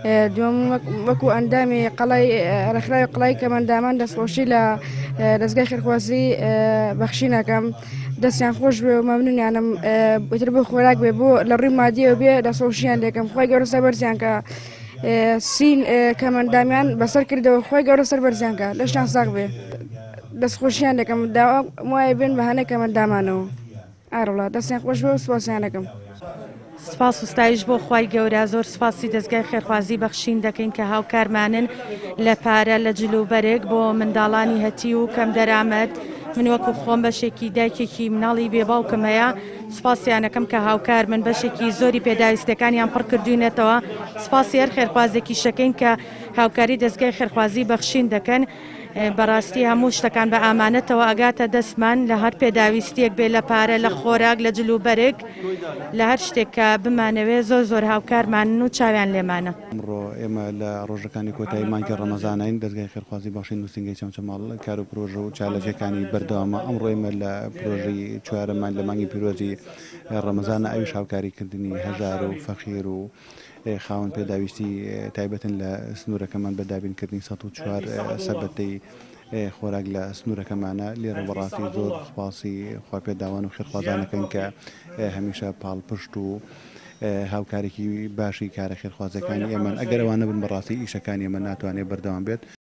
دوم وەکو ئەندامی قەڵای ڕێکخراوی قەڵای کەمەندامان دەستخۆشی لە دەستگای خێرخوازی بەخشینەکەم دەستیان خۆش بێ و مەمنونیانم بتر بۆ خۆراک بێ بۆ لە ڕووی مادیەوە بێ دەستخۆشییان لێکم خۆی گەورە سەر بەرزیان کە سین کەمەندامیان بەسەر کردەوە خۆی گەورە سەر بەرزیانکە لەشتان ساق بێ دەستخۆشییان دەکەم داوا وایە بێن بە هەنێک کەمەندامانەوە ئاڕڵا دەستیان خۆش بێ و سوپاسیانەکەم. سپاس و ستایش بۆ خوای گەورە زۆر سپاسی دەستگای خێرخوازی بەخشین دەکەین کە هاوکارمانن لە پارە لە جلوبەرێک بۆ منداڵانی هەتی و کەم دەرامەت من وەکو خۆم بەشێکی دایکێکی مناڵی بێباوکم هەیە سپاسیانەکەم کە هاوکار من بەشێکی زۆری پێداویستەکانیان پڕ کردوینێتەوە سپاسی هەر خێرخوازێکی شەکەین کە هاوکاری دەستگای خێرخوازی بەخشین دەکەن بەڕاستی هەموو شتەکان بە ئامانەتەوە ئەگاتە دەستمان لە هەر پێداویستیەک بێ لە پارە لە خۆراک لە جلوبەرێک لە هەر شتێک کە بمانەوێ زۆر زۆر هاوکارمان و چاویان لێمانە. ئەمڕۆ ئێمە لە ڕۆژەکانی کۆتایی مانگی ڕەمەزانین دەستگای خێرخوازی بەخشین نووسنگی چەمچەماڵ کار و پرۆژە و چالەجەکانی بەردەوامە ئەمڕۆ ئێمە لە پرۆژەی چوارەمان لە مانگی پیرۆزی ڕەمەزانە ئەویش هاوکاریکردنی هەژار و فەخیر و خاوەن پێداویستی تایبەتن لە سنوورەکەمان بەدابینکردنی 104 سەبەتەی خۆراک لە سنوورەکەمانە لێرە بەڕاستی زۆر سپاسی خوا پێداوان و خێرخوازانەکەن کە هەمیشە پاڵپشت و هاوکارێکی باشی کارە خێرخوازەکانی ئێمە ئەگەر ئەوانە بن بەڕاستی ئیشەکانی ئێمە ناتوانێت بەردەوام بێت.